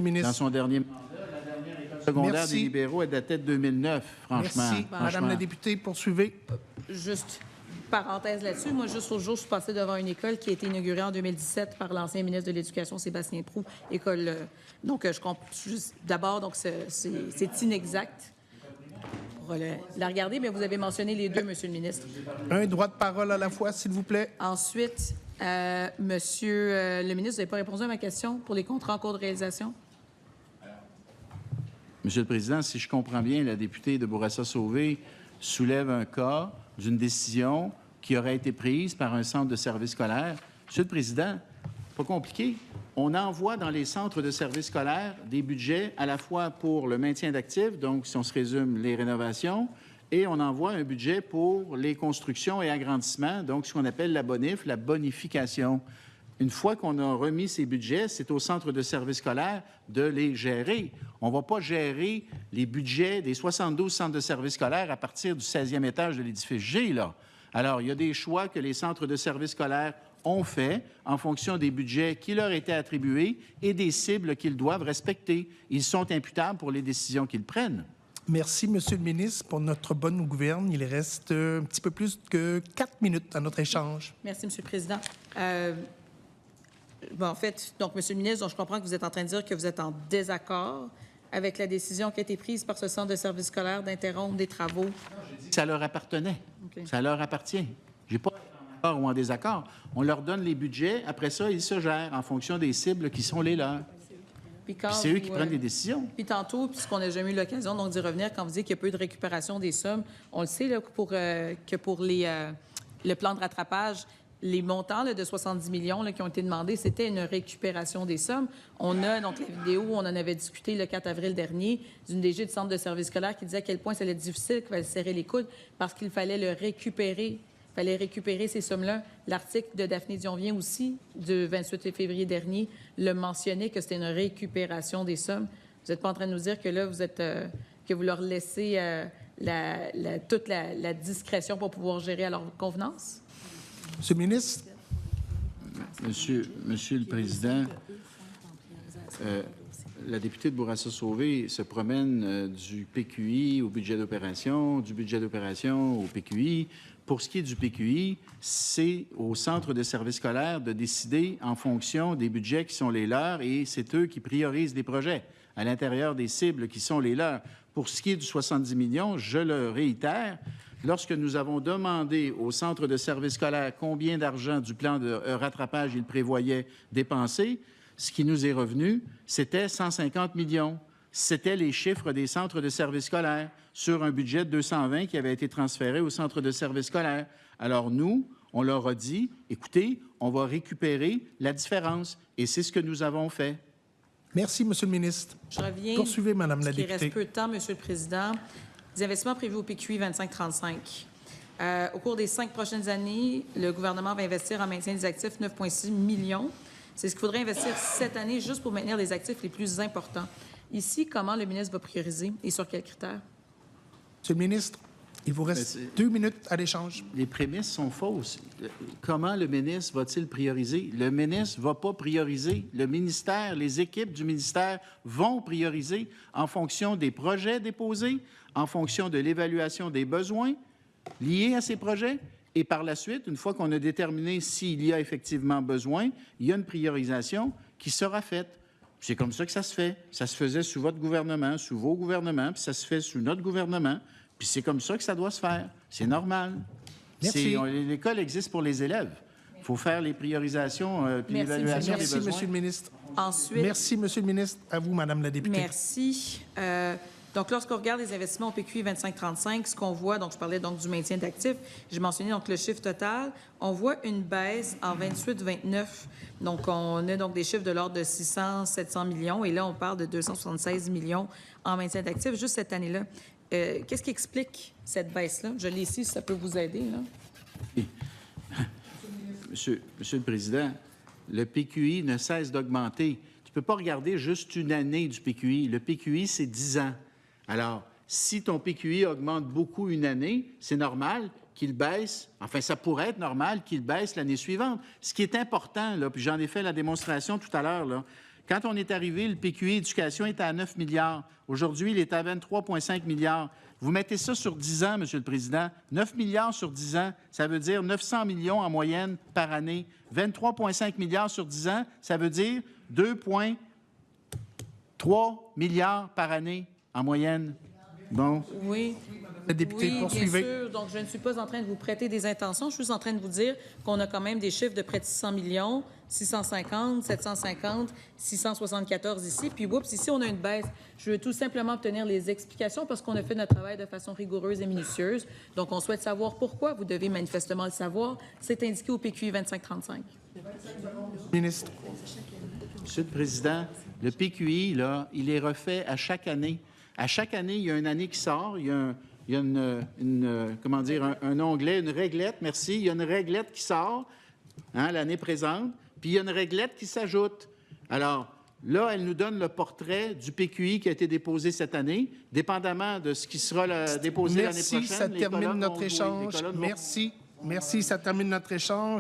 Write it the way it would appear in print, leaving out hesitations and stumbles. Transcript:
Dans son dernier mandat, la dernière école secondaire des libéraux, elle datait de 2009, franchement. Merci. Madame la députée, poursuivez. Juste parenthèse là-dessus. Moi, juste au jour, je suis passée devant une école qui a été inaugurée en 2017 par l'ancien ministre de l'Éducation, Sébastien Proulx. École. Donc, je comprends. D'abord, donc c'est inexact. Pour la regarder, mais vous avez mentionné les deux, Monsieur le ministre. Un droit de parole à la fois, s'il vous plaît. Ensuite, Monsieur le ministre, vous n'avez pas répondu à ma question pour les contrats en cours de réalisation? Monsieur le Président, si je comprends bien, la députée de Bourassa-Sauvé soulève un cas d'une décision qui aurait été prise par un centre de services scolaires. Monsieur le Président, pas compliqué. On envoie dans les centres de services scolaires des budgets à la fois pour le maintien d'actifs, donc si on se résume, les rénovations, et on envoie un budget pour les constructions et agrandissements, donc ce qu'on appelle la bonif, la bonification. Une fois qu'on a remis ces budgets, c'est au centre de services scolaires de les gérer. On ne va pas gérer les budgets des 72 centres de services scolaires à partir du 16e étage de l'édifice G, là. Alors, il y a des choix que les centres de services scolaires ont fait en fonction des budgets qui leur étaient attribués et des cibles qu'ils doivent respecter. Ils sont imputables pour les décisions qu'ils prennent. Merci, Monsieur le ministre, pour notre bonne gouverne. Il reste un petit peu plus que 4 minutes à notre échange. Merci, Monsieur le Président. En fait, donc, Monsieur le ministre, donc, je comprends que vous êtes en train de dire que vous êtes en désaccord avec la décision qui a été prise par ce centre de services scolaires d'interrompre des travaux. J'ai dit que ça leur appartenait. Okay. Ça leur appartient. Je n'ai pas en accord ou en désaccord. On leur donne les budgets. Après ça, ils se gèrent en fonction des cibles qui sont les leurs. Puis c'est eux qui prennent les décisions. Puis tantôt, puisqu'on n'a jamais eu l'occasion donc d'y revenir, quand vous dites qu'il y a peu de récupération des sommes, on le sait là, que pour le plan de rattrapage, les montants là, de 70 millions là, qui ont été demandés, c'était une récupération des sommes. On a donc la vidéo où on en avait discuté le 4 avril dernier d'une DG du centre de services scolaires qui disait à quel point ça allait être difficile, qu'il fallait serrer les coudes parce qu'il fallait le récupérer. Il fallait récupérer ces sommes-là. L'article de Daphné Dionvien aussi, du 28 février dernier, le mentionnait que c'était une récupération des sommes. Vous n'êtes pas en train de nous dire que là, vous êtes que vous leur laissez toute la discrétion pour pouvoir gérer à leur convenance? Monsieur le ministre. Monsieur le Président, la députée de Bourassa-Sauvé se promène du PQI au budget d'opération, du budget d'opération au PQI. Pour ce qui est du PQI, c'est au centre de services scolaires de décider en fonction des budgets qui sont les leurs et c'est eux qui priorisent les projets à l'intérieur des cibles qui sont les leurs. Pour ce qui est du 70 millions, je le réitère, lorsque nous avons demandé au centre de services scolaires combien d'argent du plan de rattrapage il prévoyait dépenser, ce qui nous est revenu, c'était 150 millions. C'était les chiffres des centres de services scolaires sur un budget de 220 qui avait été transféré au centre de services scolaires. Alors nous, on leur a dit, écoutez, on va récupérer la différence. Et c'est ce que nous avons fait. Merci, Monsieur le ministre. Je reviens. Poursuivez, Madame la députée. Il reste peu de temps, Monsieur le Président. Des investissements prévus au PQI 2535. Au cours des 5 prochaines années, le gouvernement va investir en maintien des actifs 9,6 millions. C'est ce qu'il faudrait investir cette année juste pour maintenir les actifs les plus importants. Ici, comment le ministre va prioriser et sur quels critères? Monsieur le ministre, il vous reste 2 minutes à l'échange. Les prémices sont fausses. Comment le ministre va-t-il prioriser? Le ministre ne va pas prioriser. Le ministère, les équipes du ministère vont prioriser en fonction des projets déposés, en fonction de l'évaluation des besoins liés à ces projets. Et par la suite, une fois qu'on a déterminé s'il y a effectivement besoin, il y a une priorisation qui sera faite. C'est comme ça que ça se fait. Ça se faisait sous votre gouvernement, sous vos gouvernements, puis ça se fait sous notre gouvernement. Puis c'est comme ça que ça doit se faire. C'est normal. Merci. L'école existe pour les élèves. Il faut faire les priorisations puis l'évaluation des besoins. Merci, Monsieur le ministre. Ensuite, merci, Monsieur le ministre. À vous, Madame la députée. Merci. Donc, lorsqu'on regarde les investissements au PQI 2535, ce qu'on voit, donc je parlais donc du maintien d'actifs, j'ai mentionné donc le chiffre total, on voit une baisse en 28-29. Donc, on a donc des chiffres de l'ordre de 600-700 millions et là, on parle de 276 millions en maintien d'actifs juste cette année-là. Qu'est-ce qui explique cette baisse-là? Je l'ai ici, si ça peut vous aider, là. Monsieur le Président, le PQI ne cesse d'augmenter. Tu ne peux pas regarder juste une année du PQI. Le PQI, c'est 10 ans. Alors, si ton PQI augmente beaucoup une année, c'est normal qu'il baisse. Enfin, ça pourrait être normal qu'il baisse l'année suivante. Ce qui est important, là, puis j'en ai fait la démonstration tout à l'heure, là, Quand on est arrivé, le PQI éducation était à 9 milliards. Aujourd'hui, il est à 23,5 milliards. Vous mettez ça sur 10 ans, Monsieur le Président. 9 milliards sur 10 ans, ça veut dire 900 millions en moyenne par année. 23,5 milliards sur 10 ans, ça veut dire 2,3 milliards par année en moyenne. Bon. Oui. Le député, Oui, bien poursuivez. sûr. Donc, je ne suis pas en train de vous prêter des intentions. Je suis en train de vous dire qu'on a quand même des chiffres de près de 600 millions, 650, 750, 674 ici. Puis, oups, ici, on a une baisse. Je veux tout simplement obtenir les explications parce qu'on a fait notre travail de façon rigoureuse et minutieuse. Donc, on souhaite savoir pourquoi. Vous devez manifestement le savoir. C'est indiqué au PQI 2535. Ministre. Monsieur le Président, le PQI, là, il est refait à chaque année. À chaque année, il y a une année qui sort, il y a comment dire, un onglet, une réglette, merci. Il y a une réglette qui sort, hein, l'année présente, puis il y a une réglette qui s'ajoute. Alors, là, elle nous donne le portrait du PQI qui a été déposé cette année, dépendamment de ce qui sera déposé l'année prochaine. Merci, ça les termine colonnes notre vont jouer, les échange. colonnes vont- Merci, ça termine notre échange.